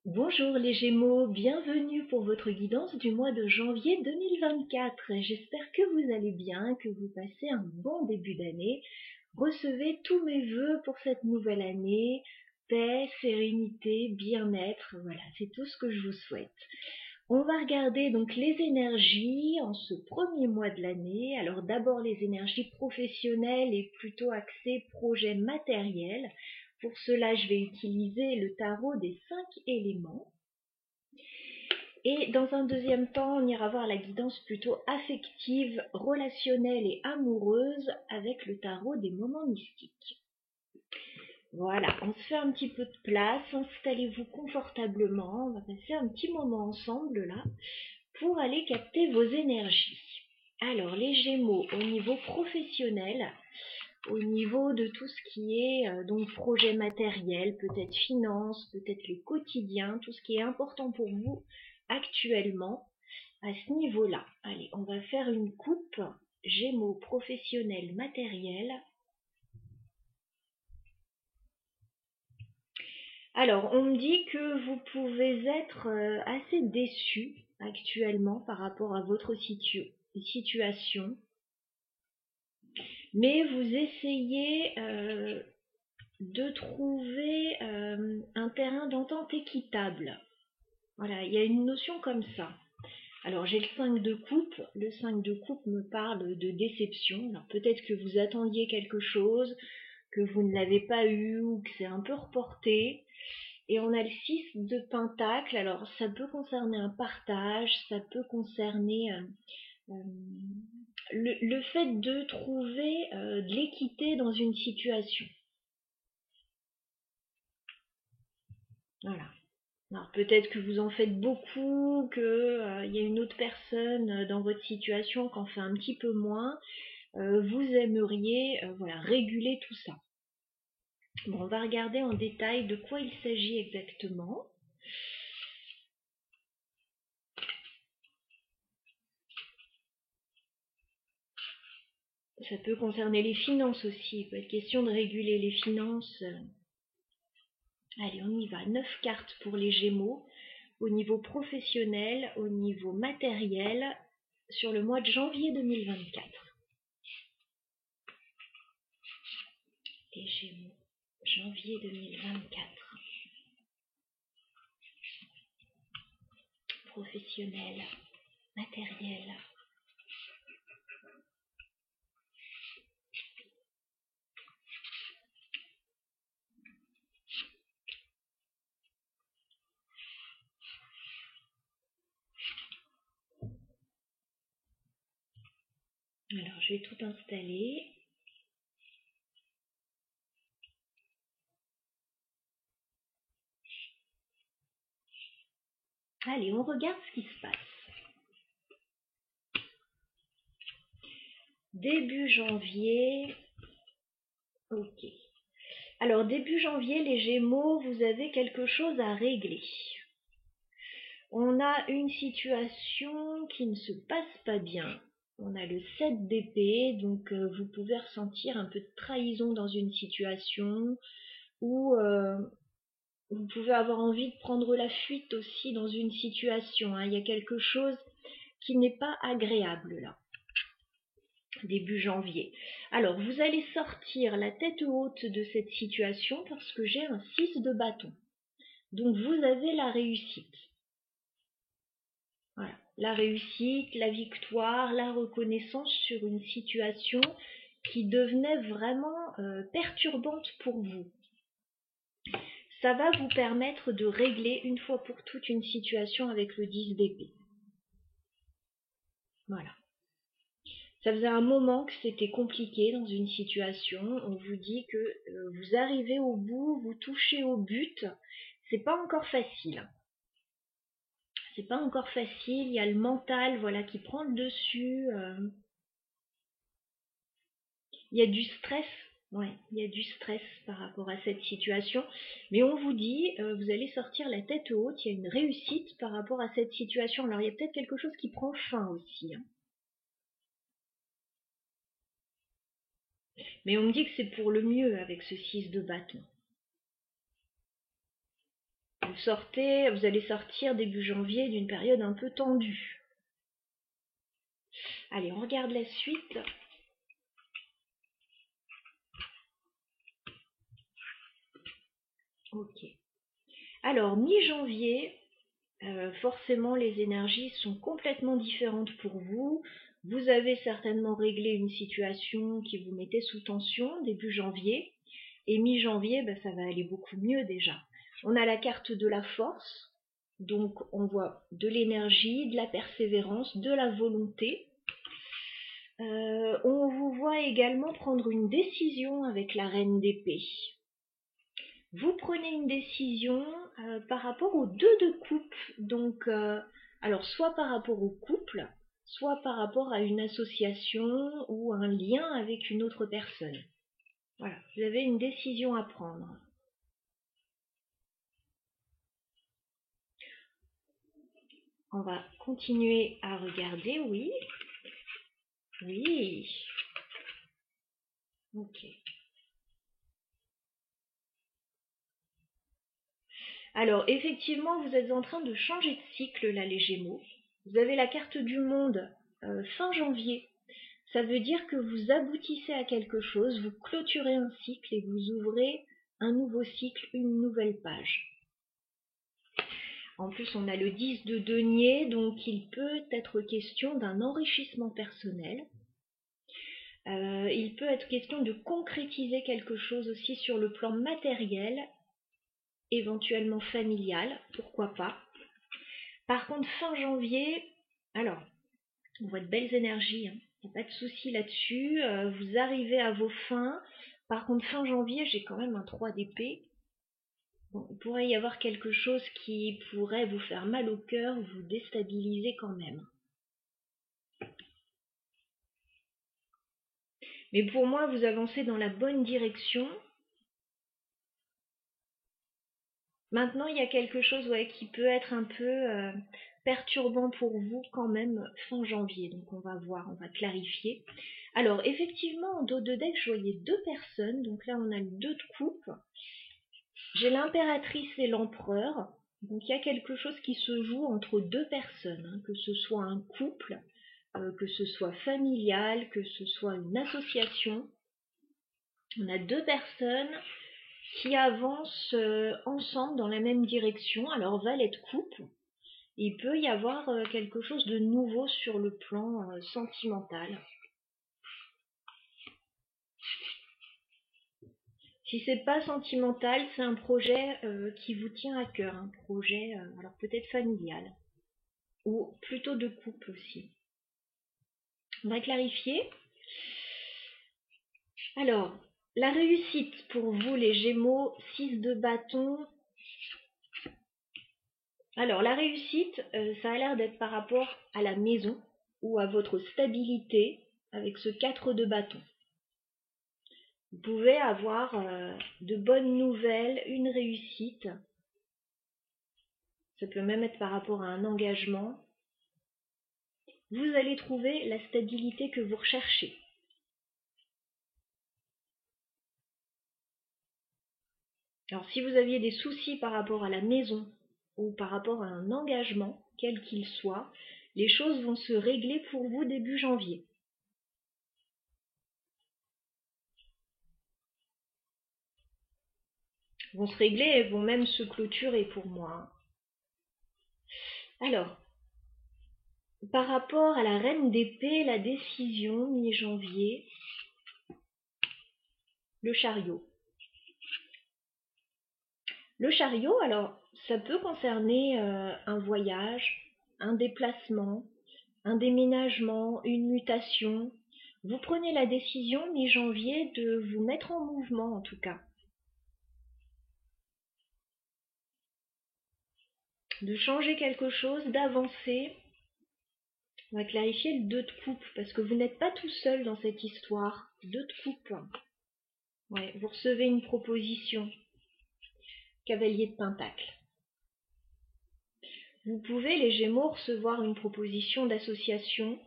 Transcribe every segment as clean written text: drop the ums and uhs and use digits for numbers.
Bonjour les Gémeaux, bienvenue pour votre guidance du mois de janvier 2024. J'espère que vous allez bien, que vous passez un bon début d'année. Recevez tous mes vœux pour cette nouvelle année, paix, sérénité, bien-être, voilà, c'est tout ce que je vous souhaite. On va regarder donc les énergies en ce premier mois de l'année. Alors d'abord les énergies professionnelles et plutôt axées projet matériel. Pour cela, je vais utiliser le tarot des 5 éléments. Et dans un deuxième temps, on ira voir la guidance plutôt affective, relationnelle et amoureuse avec le tarot des moments mystiques. Voilà, on se fait un petit peu de place, installez-vous confortablement, on va passer un petit moment ensemble là pour aller capter vos énergies. Alors les Gémeaux, au niveau professionnel, au niveau de tout ce qui est donc projet matériel, peut-être finance, peut-être le quotidien, tout ce qui est important pour vous actuellement à ce niveau-là. Allez, on va faire une coupe Gémeaux professionnel matériel. Alors, on me dit que vous pouvez être assez déçu actuellement par rapport à votre situation, mais vous essayez de trouver un terrain d'entente équitable. Voilà, il y a une notion comme ça. Alors j'ai le 5 de coupe. Le 5 de coupe me parle de déception. Alors peut-être que vous attendiez quelque chose, que vous ne l'avez pas eu ou que c'est un peu reporté. Et on a le 6 de pentacle. Alors ça peut concerner un partage, ça peut concerner le fait de trouver de l'équité dans une situation. Voilà. Alors peut-être que vous en faites beaucoup, que y a une autre personne dans votre situation qui en fait un petit peu moins. Vous aimeriez voilà, réguler tout ça. Bon, on va regarder en détail de quoi il s'agit exactement. Ça peut concerner les finances aussi. Il peut être question de réguler les finances. Allez, on y va. 9 cartes pour les Gémeaux. Au niveau professionnel, au niveau matériel, sur le mois de janvier 2024. Les Gémeaux, janvier 2024. Professionnel, matériel. Alors, je vais tout installer. Allez, on regarde ce qui se passe. Début janvier. Ok. Alors, début janvier, les Gémeaux, vous avez quelque chose à régler. On a une situation qui ne se passe pas bien. On a le 7 d'épée, donc vous pouvez ressentir un peu de trahison dans une situation ou vous pouvez avoir envie de prendre la fuite aussi dans une situation. Hein. Il y a quelque chose qui n'est pas agréable là, début janvier. Alors, vous allez sortir la tête haute de cette situation parce que j'ai un 6 de bâton. Donc, vous avez la réussite. Voilà. La réussite, la victoire, la reconnaissance sur une situation qui devenait vraiment perturbante pour vous. Ça va vous permettre de régler une fois pour toutes une situation avec le 10 d'épée. Voilà. Ça faisait un moment que c'était compliqué dans une situation. On vous dit que vous arrivez au bout, vous touchez au but. C'est pas encore facile. C'est pas encore facile. Il y a le mental, voilà, qui prend le dessus. Il y a du stress. Ouais, il y a du stress par rapport à cette situation. Mais on vous dit, vous allez sortir la tête haute. Il y a une réussite par rapport à cette situation. Alors il y a peut-être quelque chose qui prend fin aussi. Hein. Mais on me dit que c'est pour le mieux avec ce 6 de bâton. Le vous allez sortir début janvier d'une période un peu tendue. Allez, on regarde la suite. Ok. Alors, mi-janvier, forcément les énergies sont complètement différentes pour vous. Vous avez certainement réglé une situation qui vous mettait sous tension début janvier. Et mi-janvier, ça va aller beaucoup mieux déjà. On a la carte de la force. Donc on voit de l'énergie, de la persévérance, de la volonté. On vous voit également prendre une décision avec la reine d'épée. Vous prenez une décision par rapport aux 2 de coupe. Donc, alors soit par rapport au couple, soit par rapport à une association ou un lien avec une autre personne. Voilà, vous avez une décision à prendre. On va continuer à regarder, oui. Oui. Ok. Alors, effectivement, vous êtes en train de changer de cycle, là, les Gémeaux. Vous avez la carte du monde fin janvier. Ça veut dire que vous aboutissez à quelque chose, vous clôturez un cycle et vous ouvrez un nouveau cycle, une nouvelle page. En plus, on a le 10 de denier, donc il peut être question d'un enrichissement personnel. Il peut être question de concrétiser quelque chose aussi sur le plan matériel, éventuellement familial, pourquoi pas. Par contre, fin janvier, alors, on voit de belles énergies, hein. Il n'y a pas de souci là-dessus, vous arrivez à vos fins. Par contre, fin janvier, j'ai quand même un 3 d'épée. Bon, il pourrait y avoir quelque chose qui pourrait vous faire mal au cœur, vous déstabiliser quand même. Mais pour moi, vous avancez dans la bonne direction. Maintenant, il y a quelque chose qui peut être un peu perturbant pour vous quand même fin janvier. Donc on va voir, on va clarifier. Alors effectivement, en dos de deck, je voyais 2 personnes. Donc là, on a le 2 de coupe. J'ai l'impératrice et l'empereur. Donc il y a quelque chose qui se joue entre 2 personnes, hein, que ce soit un couple, que ce soit familial, que ce soit une association. On a 2 personnes qui avancent ensemble dans la même direction. Alors valet de coupe, il peut y avoir quelque chose de nouveau sur le plan sentimental. Si c'est pas sentimental, c'est un projet qui vous tient à cœur, un projet alors peut-être familial ou plutôt de couple aussi. On va clarifier. Alors, la réussite pour vous les Gémeaux, 6 de bâton. Alors la réussite, ça a l'air d'être par rapport à la maison ou à votre stabilité avec ce 4 de bâton. Vous pouvez avoir de bonnes nouvelles, une réussite. Ça peut même être par rapport à un engagement. Vous allez trouver la stabilité que vous recherchez. Alors si vous aviez des soucis par rapport à la maison ou par rapport à un engagement, quel qu'il soit, les choses vont se régler pour vous début janvier. Vont se régler et vont même se clôturer pour moi. Alors, par rapport à la reine d'épée, la décision mi-janvier, le chariot. Le chariot, alors, ça peut concerner un voyage, un déplacement, un déménagement, une mutation. Vous prenez la décision mi-janvier de vous mettre en mouvement en tout cas. De changer quelque chose, d'avancer. On va clarifier le 2 de coupe parce que vous n'êtes pas tout seul dans cette histoire. 2 de coupe. Ouais, vous recevez une proposition. Cavalier de pentacle. Vous pouvez, les Gémeaux, recevoir une proposition d'association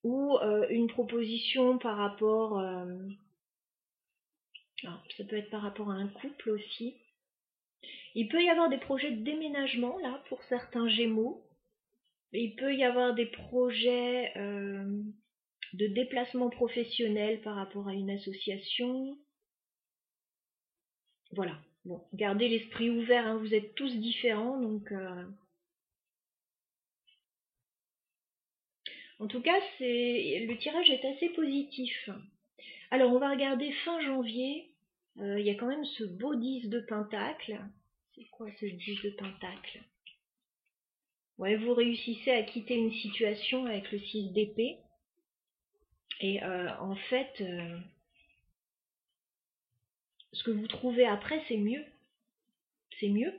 ou une proposition par rapport... alors, ça peut être par rapport à un couple aussi. Il peut y avoir des projets de déménagement là pour certains Gémeaux. Il peut y avoir des projets de déplacement professionnel par rapport à une association. Voilà. Bon, gardez l'esprit ouvert, hein, vous êtes tous différents, donc en tout cas, le tirage est assez positif. Alors, on va regarder fin janvier. Il y a quand même ce beau 10 de pentacle. C'est quoi ce 10 de pentacle? Ouais, vous réussissez à quitter une situation avec le 6 d'épée. Et en fait, ce que vous trouvez après, c'est mieux. C'est mieux.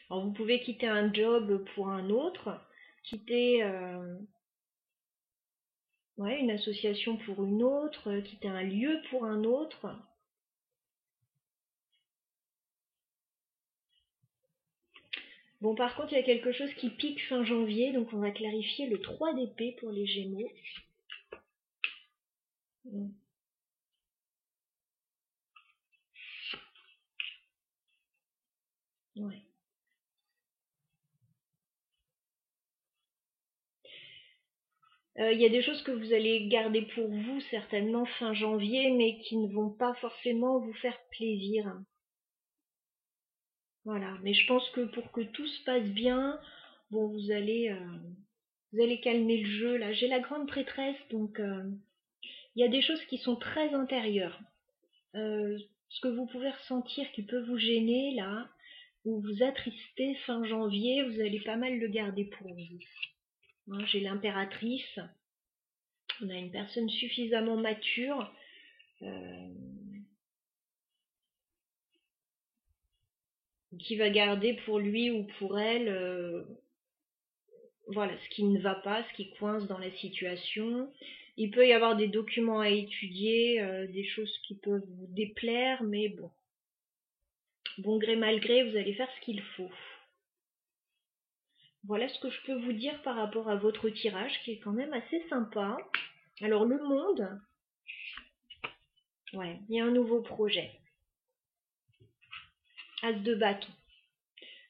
Alors, vous pouvez quitter un job pour un autre, quitter une association pour une autre, quitter un lieu pour un autre. Bon, par contre, il y a quelque chose qui pique fin janvier, donc on va clarifier le 3 d'épée pour les Gémeaux. Ouais. Il y a des choses que vous allez garder pour vous certainement fin janvier, mais qui ne vont pas forcément vous faire plaisir. Voilà, mais je pense que pour que tout se passe bien, bon, vous allez calmer le jeu. Là, j'ai la grande prêtresse, donc il y a des choses qui sont très intérieures. Ce que vous pouvez ressentir qui peut vous gêner là, ou vous attrister fin janvier, vous allez pas mal le garder pour vous. Hein, j'ai l'impératrice. On a une personne suffisamment mature qui va garder pour lui ou pour elle voilà, ce qui ne va pas, ce qui coince dans la situation. Il peut y avoir des documents à étudier, des choses qui peuvent vous déplaire, mais bon, bon gré mal gré, vous allez faire ce qu'il faut. Voilà ce que je peux vous dire par rapport à votre tirage, qui est quand même assez sympa. Alors le monde, ouais, il y a un nouveau projet. As de bâton.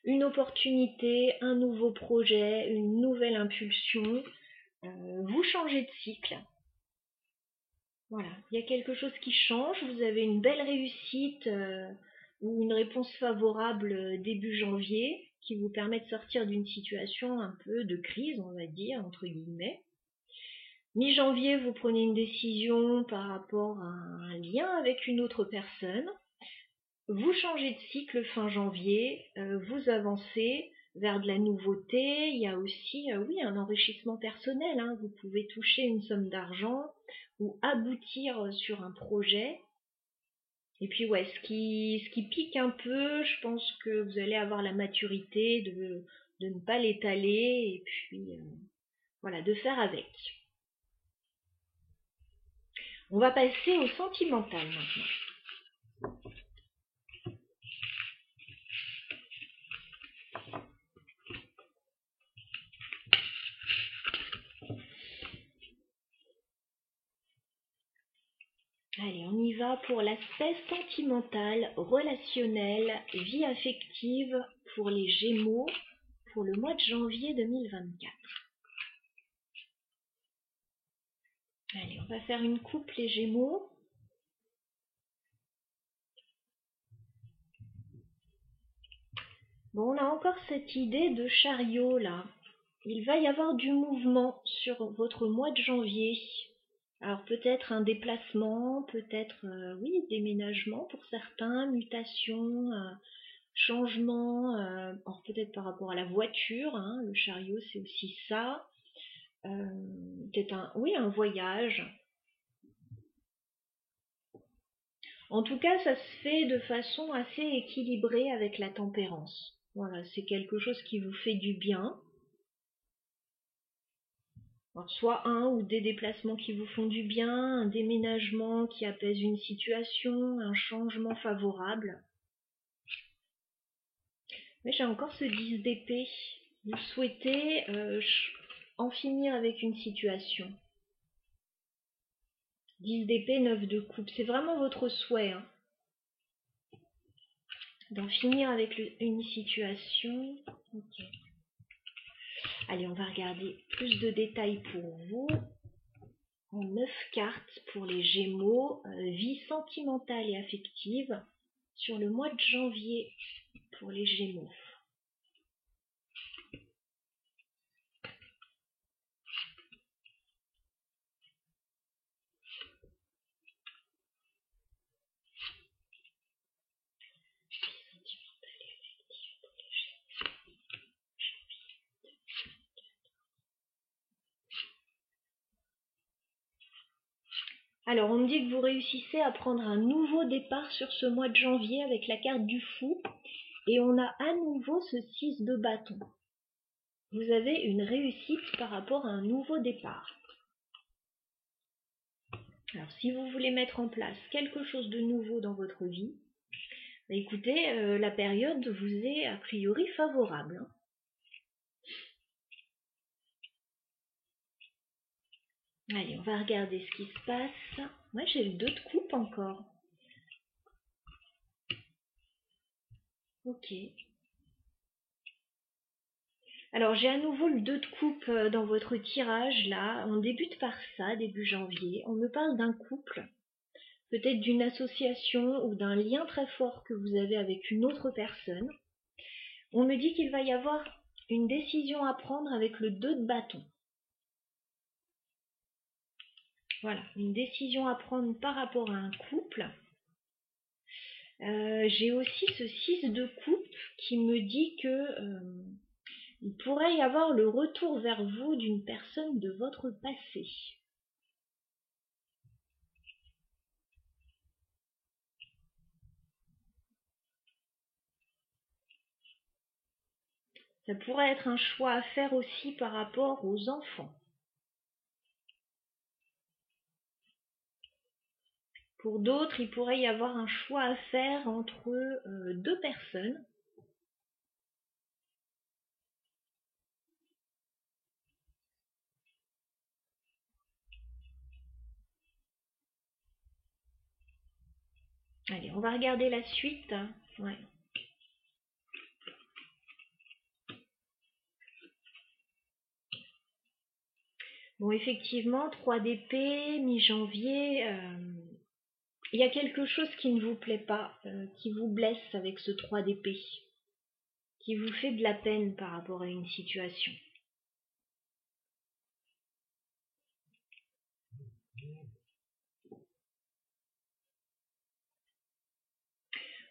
Une opportunité, un nouveau projet, une nouvelle impulsion. Vous changez de cycle. Voilà, il y a quelque chose qui change, vous avez une belle réussite ou une réponse favorable début janvier qui vous permet de sortir d'une situation un peu de crise, on va dire, entre guillemets. Mi-janvier, vous prenez une décision par rapport à un lien avec une autre personne. Vous changez de cycle fin janvier, vous avancez vers de la nouveauté. Il y a aussi, oui, un enrichissement personnel. Hein. Vous pouvez toucher une somme d'argent ou aboutir sur un projet. Et puis, ouais, ce qui pique un peu, je pense que vous allez avoir la maturité de ne pas l'étaler et puis, voilà, de faire avec. On va passer au sentimental maintenant. Allez, on y va pour l'aspect sentimental, relationnel, vie affective pour les Gémeaux pour le mois de janvier 2024. Allez, on va faire une coupe les Gémeaux. Bon, on a encore cette idée de chariot là. Il va y avoir du mouvement sur votre mois de janvier. Alors peut-être un déplacement, peut-être oui, déménagement pour certains, mutation, changement, alors peut-être par rapport à la voiture, hein, le chariot c'est aussi ça. Peut-être un voyage. En tout cas, ça se fait de façon assez équilibrée avec la tempérance. Voilà, c'est quelque chose qui vous fait du bien. Alors, soit un ou des déplacements qui vous font du bien, un déménagement qui apaise une situation, un changement favorable. Mais j'ai encore ce 10 d'épée. Vous souhaitez en finir avec une situation. 10 d'épée, 9 de coupe. C'est vraiment votre souhait, hein, d'en finir avec une situation. Ok. Allez, on va regarder plus de détails pour vous. En 9 cartes pour les Gémeaux, vie sentimentale et affective sur le mois de janvier pour les Gémeaux. Alors, on me dit que vous réussissez à prendre un nouveau départ sur ce mois de janvier avec la carte du fou. Et on a à nouveau ce 6 de bâton. Vous avez une réussite par rapport à un nouveau départ. Alors, si vous voulez mettre en place quelque chose de nouveau dans votre vie, bah écoutez, la période vous est a priori favorable, hein. Allez, on va regarder ce qui se passe. Moi, j'ai le 2 de coupe encore. Ok. Alors, j'ai à nouveau le 2 de coupe dans votre tirage, là. On débute par ça, début janvier. On me parle d'un couple, peut-être d'une association ou d'un lien très fort que vous avez avec une autre personne. On me dit qu'il va y avoir une décision à prendre avec le 2 de bâton. Voilà, une décision à prendre par rapport à un couple. J'ai aussi ce 6 de coupe qui me dit que il pourrait y avoir le retour vers vous d'une personne de votre passé. Ça pourrait être un choix à faire aussi par rapport aux enfants. Pour d'autres, il pourrait y avoir un choix à faire entre deux personnes. Allez, on va regarder la suite. Ouais. Bon, effectivement, 3 d'épée, mi-janvier, il y a quelque chose qui ne vous plaît pas, qui vous blesse avec ce 3 d'épée, qui vous fait de la peine par rapport à une situation.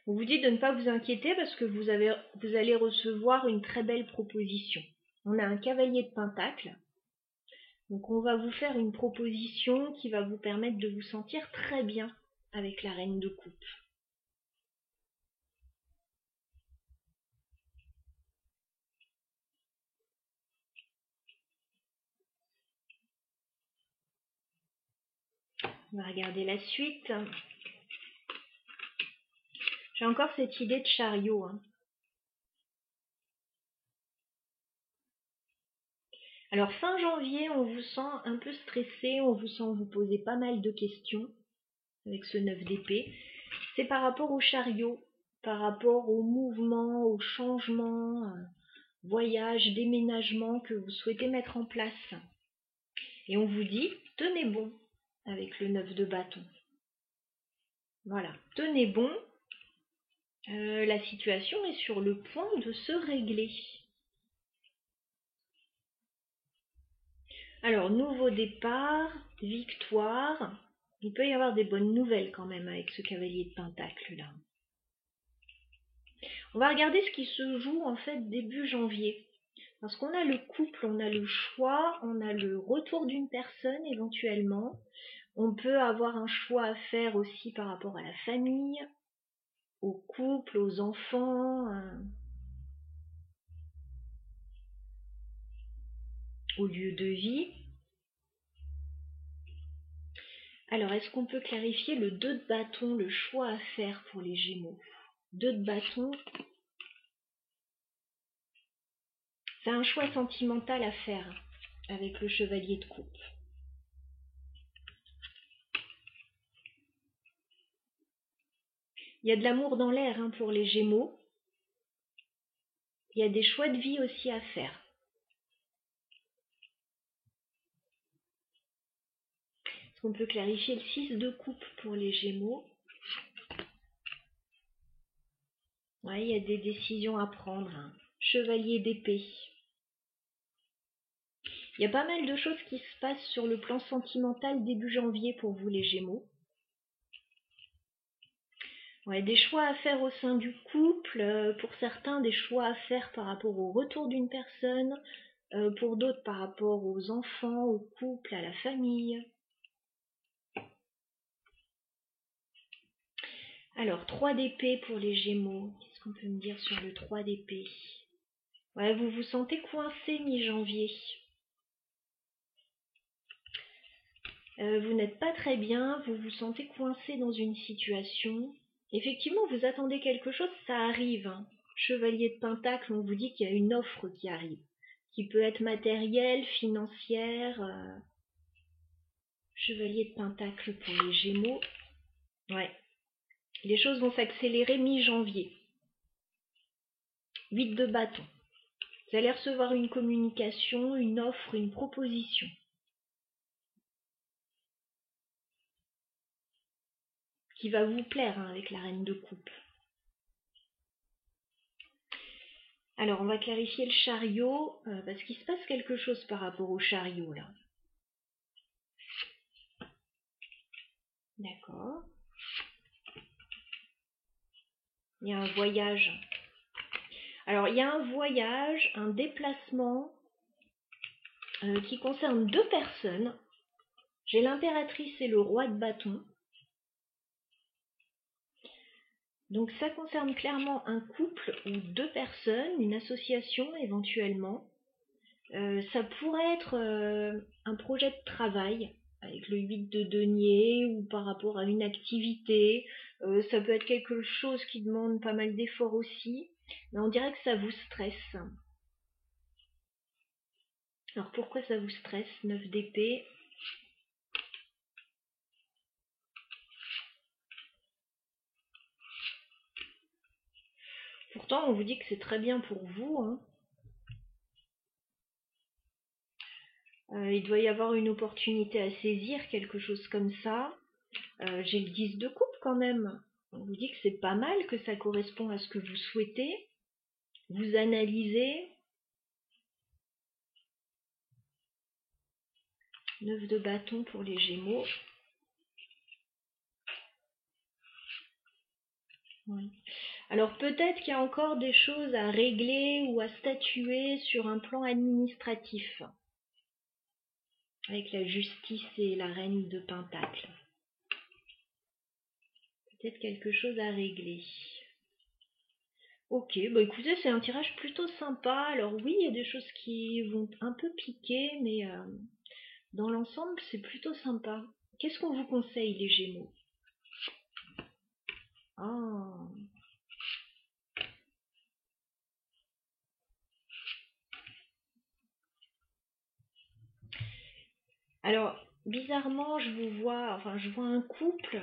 On vous dit de ne pas vous inquiéter parce que vous allez recevoir une très belle proposition. On a un cavalier de pentacle. Donc on va vous faire une proposition qui va vous permettre de vous sentir très bien avec la reine de coupe. On va regarder la suite. J'ai encore cette idée de chariot, hein. Alors fin janvier, on vous sent un peu stressé, on vous sent vous poser pas mal de questions avec ce 9 d'épée. C'est par rapport au chariot, par rapport au mouvement, au changement, voyage, déménagement que vous souhaitez mettre en place. Et on vous dit, tenez bon avec le 9 de bâton. Voilà, tenez bon, la situation est sur le point de se régler. Alors, nouveau départ, victoire. Il peut y avoir des bonnes nouvelles quand même avec ce cavalier de pentacle là. On va regarder ce qui se joue en fait début janvier. Parce qu'on a le couple, on a le choix, on a le retour d'une personne éventuellement. On peut avoir un choix à faire aussi par rapport à la famille, au couple, aux enfants, au lieu de vie. Alors, est-ce qu'on peut clarifier le 2 de bâton, le choix à faire pour les Gémeaux? 2 de bâton, c'est un choix sentimental à faire. avec le chevalier de coupe. Il y a de l'amour dans l'air hein, pour les Gémeaux. Il y a des choix de vie aussi à faire. Est-ce qu'on peut clarifier le 6 de coupe pour les Gémeaux? Ouais, il y a des décisions à prendre. Hein. Chevalier d'épée. Il y a pas mal de choses qui se passent sur le plan sentimental début janvier pour vous les Gémeaux. Ouais, des choix à faire au sein du couple, pour certains des choix à faire par rapport au retour d'une personne, pour d'autres par rapport aux enfants, au couple, à la famille. Alors, 3 d'épée pour les Gémeaux. Qu'est-ce qu'on peut me dire sur le 3 d'épée? Ouais, vous vous sentez coincé mi-janvier. Vous n'êtes pas très bien, vous vous sentez coincé dans une situation. Effectivement, vous attendez quelque chose, ça arrive. Hein. Chevalier de Pentacle, on vous dit qu'il y a une offre qui arrive, qui peut être matérielle, financière. Chevalier de Pentacle pour les Gémeaux. Ouais. Les choses vont s'accélérer mi-janvier. 8 de bâton. Vous allez recevoir une communication, une offre, une proposition. Qui va vous plaire hein, avec la reine de coupe. Alors, on va clarifier le chariot, parce qu'il se passe quelque chose par rapport au chariot, là. D'accord. Il y a un voyage. Alors, il y a un voyage, un déplacement qui concerne 2 personnes. J'ai l'impératrice et le roi de bâton. Donc, ça concerne clairement un couple ou 2 personnes, une association éventuellement. Ça pourrait être un projet de travail avec le 8 de denier ou par rapport à une activité. Ça peut être quelque chose qui demande pas mal d'efforts aussi, mais on dirait que ça vous stresse. Alors pourquoi ça vous stresse, 9 d'épée? Pourtant on vous dit que c'est très bien pour vous. Hein. Il doit y avoir une opportunité à saisir, quelque chose comme ça. J'ai le 10 de coupe quand même. On vous dit que c'est pas mal, que ça correspond à ce que vous souhaitez. Vous analysez. 9 de bâton pour les Gémeaux. Oui. Alors peut-être qu'il y a encore des choses à régler ou à statuer sur un plan administratif. Avec la justice et la reine de Pentacle. Peut-être quelque chose à régler. Ok, bah écoutez, c'est un tirage plutôt sympa. Alors oui, il y a des choses qui vont un peu piquer, mais dans l'ensemble, c'est plutôt sympa. Qu'est-ce qu'on vous conseille, les Gémeaux? Ah. Alors, bizarrement, je vois un couple,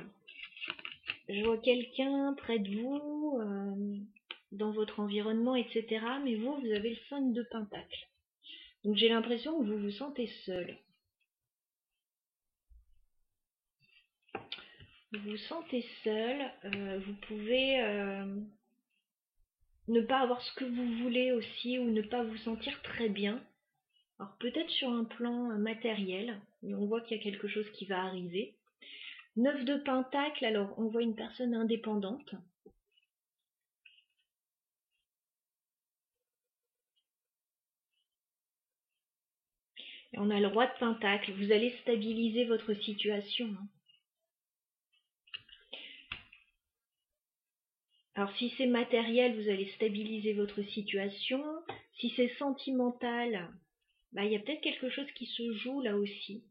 je vois quelqu'un près de vous, dans votre environnement, etc. Mais vous avez le 5 de Pentacle. Donc j'ai l'impression que vous vous sentez seul. Vous vous sentez seul, vous pouvez ne pas avoir ce que vous voulez aussi ou ne pas vous sentir très bien. Alors peut-être sur un plan matériel, mais on voit qu'il y a quelque chose qui va arriver. 9 de Pentacle, alors on voit une personne indépendante. Et on a le roi de Pentacle, vous allez stabiliser votre situation. Hein. Alors si c'est matériel, vous allez stabiliser votre situation. Si c'est sentimental, bah, y a peut-être quelque chose qui se joue là aussi.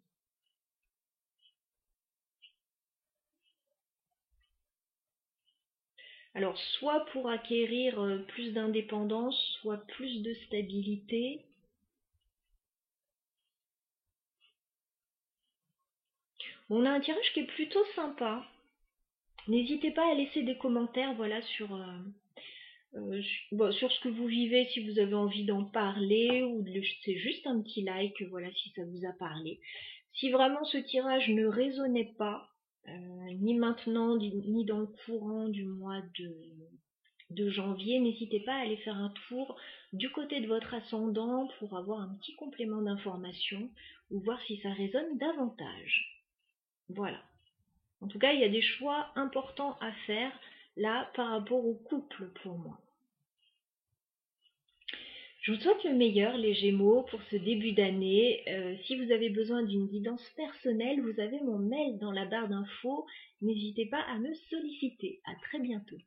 Alors soit pour acquérir plus d'indépendance, soit plus de stabilité. On a un tirage qui est plutôt sympa. N'hésitez pas à laisser des commentaires, voilà, sur ce que vous vivez, si vous avez envie d'en parler, ou c'est juste un petit like, voilà, si ça vous a parlé. Si vraiment ce tirage ne résonnait pas, ni maintenant, ni dans le courant du mois de janvier, n'hésitez pas à aller faire un tour du côté de votre ascendant pour avoir un petit complément d'information ou voir si ça résonne davantage. Voilà. En tout cas, il y a des choix importants à faire là par rapport au couple pour moi. Je vous souhaite le meilleur, les Gémeaux, pour ce début d'année. Si vous avez besoin d'une guidance personnelle, vous avez mon mail dans la barre d'infos. N'hésitez pas à me solliciter. À très bientôt.